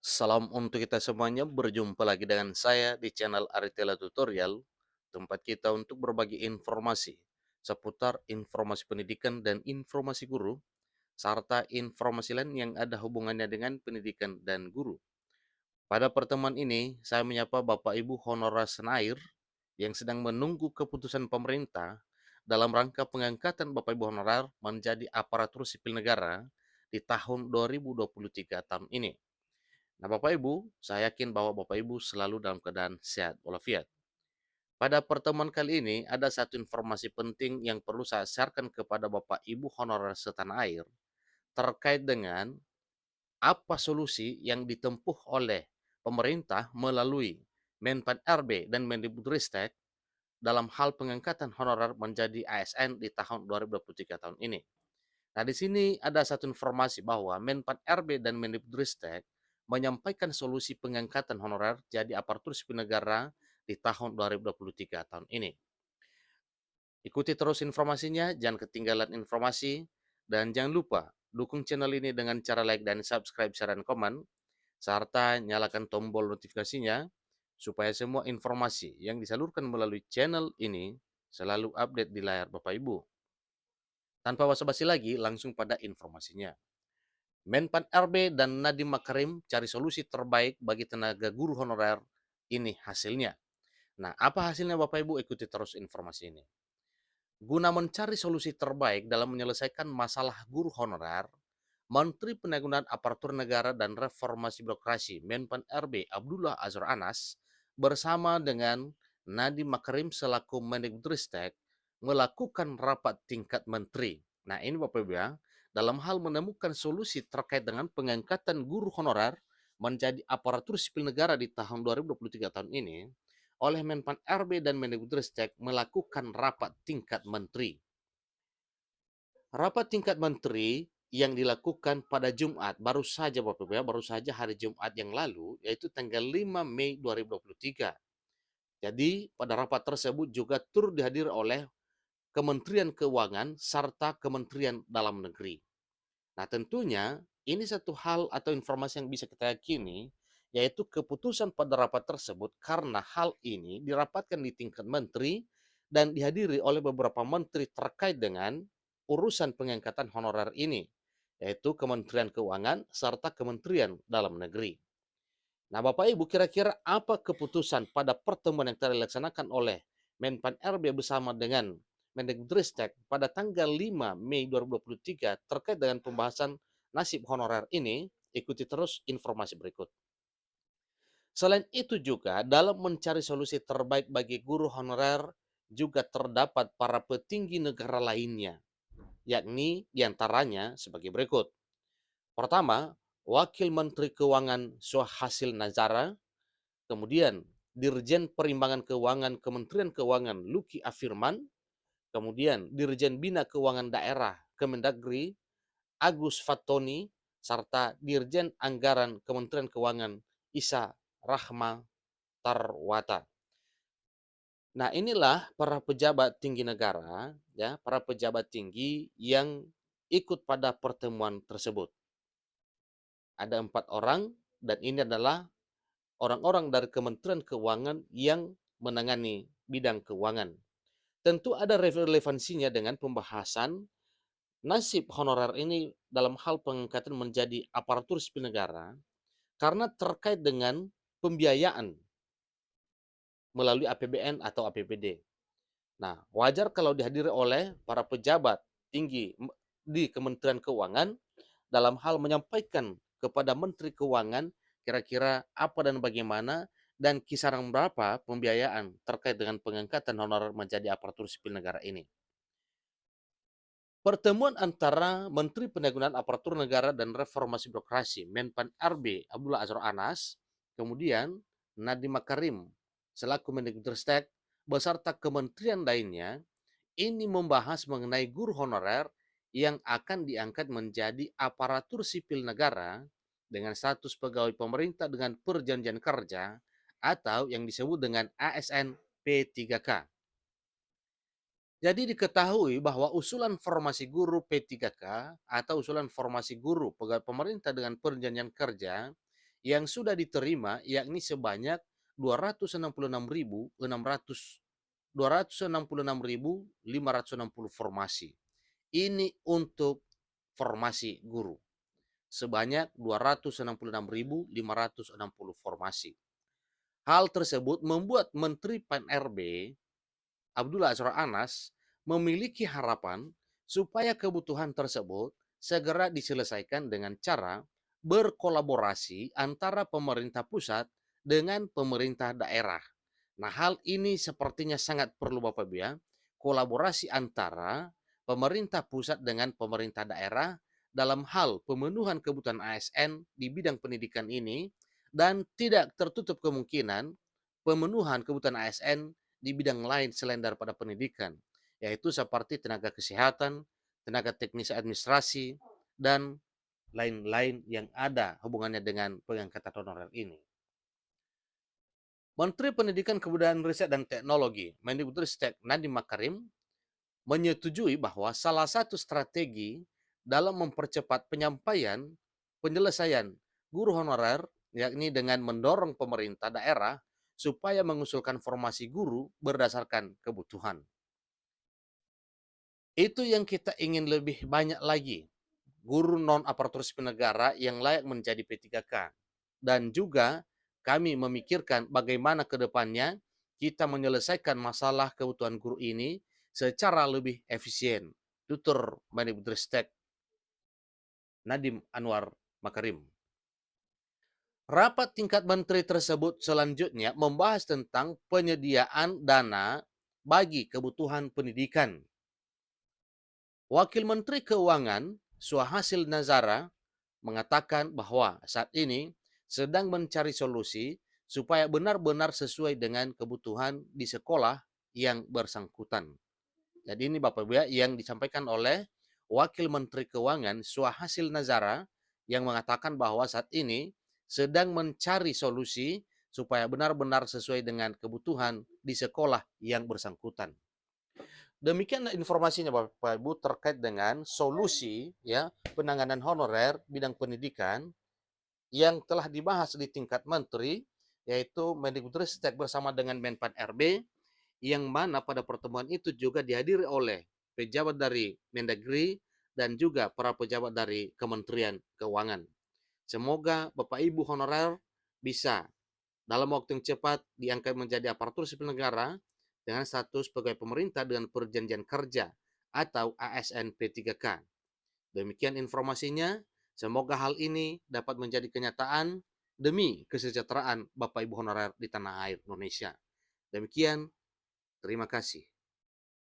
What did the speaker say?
Salam untuk kita semuanya, berjumpa lagi dengan saya di channel Aritela Tutorial, tempat kita untuk berbagi informasi seputar informasi pendidikan dan informasi guru, serta informasi lain yang ada hubungannya dengan pendidikan dan guru. Pada pertemuan ini, saya menyapa Bapak Ibu Honorer Senair yang sedang menunggu keputusan pemerintah dalam rangka pengangkatan Bapak Ibu Honorer menjadi aparatur sipil negara di tahun 2023 tahun ini. Nah, Bapak Ibu, saya yakin bahwa Bapak Ibu selalu dalam keadaan sehat walafiat. Pada pertemuan kali ini, ada satu informasi penting yang perlu saya sharekan kepada Bapak Ibu honorer setanah air terkait dengan apa solusi yang ditempuh oleh pemerintah melalui Menpan RB dan Mendikbudristek dalam hal pengangkatan honorer menjadi ASN di tahun 2023 tahun ini. Nah, di sini ada satu informasi bahwa Menpan RB dan Mendikbudristek menyampaikan solusi pengangkatan honorer jadi aparatur sipil negara di tahun 2023 tahun ini. Ikuti terus informasinya, jangan ketinggalan informasi, dan jangan lupa dukung channel ini dengan cara like dan subscribe, share, dan komen, serta nyalakan tombol notifikasinya supaya semua informasi yang disalurkan melalui channel ini selalu update di layar Bapak Ibu. Tanpa basa-basi lagi, langsung pada informasinya. Menpan RB dan Nadiem Makarim cari solusi terbaik bagi tenaga guru honorer. Ini hasilnya. Nah, apa hasilnya Bapak Ibu? Ikuti terus informasi ini. Guna mencari solusi terbaik dalam menyelesaikan masalah guru honorer, Menteri Penanggulangan Aparatur Negara dan Reformasi Birokrasi Menpan RB Abdullah Azwar Anas bersama dengan Nadiem Makarim selaku Mendikbudristek melakukan rapat tingkat menteri. Nah, ini Bapak Ibu ya, dalam hal menemukan solusi terkait dengan pengangkatan guru honorer menjadi aparatur sipil negara di tahun 2023 tahun ini, oleh Menpan RB dan Mendikbudristek melakukan rapat tingkat menteri. Rapat tingkat menteri yang dilakukan pada Jumat, baru saja Bapak Ibu ya, baru saja hari Jumat yang lalu, yaitu tanggal 5 Mei 2023. Jadi pada rapat tersebut juga turut dihadiri oleh Kementerian Keuangan serta Kementerian Dalam Negeri. Nah, tentunya ini satu hal atau informasi yang bisa kita yakini, yaitu keputusan pada rapat tersebut karena hal ini dirapatkan di tingkat menteri dan dihadiri oleh beberapa menteri terkait dengan urusan pengangkatan honorer ini, yaitu Kementerian Keuangan serta Kementerian Dalam Negeri. Nah, Bapak Ibu, kira-kira apa keputusan pada pertemuan yang telah dilaksanakan oleh Menpan RB bersama dengan Mendikbudristek pada tanggal 5 Mei 2023 terkait dengan pembahasan nasib honorer ini? Ikuti terus informasi berikut. Selain itu juga dalam mencari solusi terbaik bagi guru honorer juga terdapat para petinggi negara lainnya, yakni diantaranya sebagai berikut. Pertama, Wakil Menteri Keuangan Suhasil Nazara, kemudian Dirjen Perimbangan Keuangan Kementerian Keuangan Luki Afirman, kemudian Dirjen Bina Keuangan Daerah Kemendagri Agus Fatoni, serta Dirjen Anggaran Kementerian Keuangan Isa Rahma Tarwata. Nah, inilah para pejabat tinggi negara, ya, para pejabat tinggi yang ikut pada pertemuan tersebut. Ada 4 orang dan ini adalah orang-orang dari Kementerian Keuangan yang menangani bidang keuangan. Tentu ada relevansinya dengan pembahasan nasib honorer ini dalam hal pengangkatan menjadi aparatur sipil negara karena terkait dengan pembiayaan melalui APBN atau APBD. Nah, wajar kalau dihadiri oleh para pejabat tinggi di Kementerian Keuangan dalam hal menyampaikan kepada Menteri Keuangan kira-kira apa dan bagaimana dan kisaran berapa pembiayaan terkait dengan pengangkatan honorer menjadi aparatur sipil negara ini. Pertemuan antara Menteri Penanggulangan Aparatur Negara dan Reformasi Birokrasi Menpan RB Abdullah Azwar Anas, kemudian Nadiem Makarim selaku Mendikbudristek beserta kementerian lainnya ini membahas mengenai guru honorer yang akan diangkat menjadi aparatur sipil negara dengan status pegawai pemerintah dengan perjanjian kerja atau yang disebut dengan ASN P3K. Jadi diketahui bahwa usulan formasi guru P3K atau usulan formasi guru pegawai pemerintah dengan perjanjian kerja yang sudah diterima yakni sebanyak 266.560 formasi. Ini untuk formasi guru. Sebanyak 266.560 formasi. Hal tersebut membuat Menteri PAN-RB Abdullah Azwar Anas memiliki harapan supaya kebutuhan tersebut segera diselesaikan dengan cara berkolaborasi antara pemerintah pusat dengan pemerintah daerah. Nah, hal ini sepertinya sangat perlu Bapak Ibu ya, kolaborasi antara pemerintah pusat dengan pemerintah daerah dalam hal pemenuhan kebutuhan ASN di bidang pendidikan ini, dan tidak tertutup kemungkinan pemenuhan kebutuhan ASN di bidang lain selain daripada pendidikan, yaitu seperti tenaga kesehatan, tenaga teknis administrasi, dan lain-lain yang ada hubungannya dengan pengangkatan honorer ini. Menteri Pendidikan Kebudayaan Riset dan Teknologi, Mendikbudristek Nadiem Makarim, menyetujui bahwa salah satu strategi dalam mempercepat penyelesaian guru honorer, yakni dengan mendorong pemerintah daerah supaya mengusulkan formasi guru berdasarkan kebutuhan. Itu yang kita ingin lebih banyak lagi, guru non-aparatur sipil negara yang layak menjadi P3K. Dan juga kami memikirkan bagaimana ke depannya kita menyelesaikan masalah kebutuhan guru ini secara lebih efisien. Tutur Mendikbudristek Nadiem Anwar Makarim. Rapat tingkat menteri tersebut selanjutnya membahas tentang penyediaan dana bagi kebutuhan pendidikan. Wakil Menteri Keuangan Suhasil Nazara mengatakan bahwa saat ini sedang mencari solusi supaya benar-benar sesuai dengan kebutuhan di sekolah yang bersangkutan. Jadi ini Bapak Ibu yang disampaikan oleh Wakil Menteri Keuangan Suhasil Nazara yang mengatakan bahwa saat ini sedang mencari solusi supaya benar-benar sesuai dengan kebutuhan di sekolah yang bersangkutan. Demikian informasinya Bapak Ibu terkait dengan solusi ya penanganan honorer bidang pendidikan yang telah dibahas di tingkat menteri, yaitu Mendikbudristek bersama dengan Menpan RB, yang mana pada pertemuan itu juga dihadiri oleh pejabat dari Mendagri dan juga para pejabat dari Kementerian Keuangan. Semoga Bapak Ibu honorer bisa dalam waktu yang cepat diangkat menjadi aparatur sipil negara dengan status pegawai pemerintah dengan perjanjian kerja atau ASN P3K. Demikian informasinya, semoga hal ini dapat menjadi kenyataan demi kesejahteraan Bapak Ibu honorer di tanah air Indonesia. Demikian, terima kasih.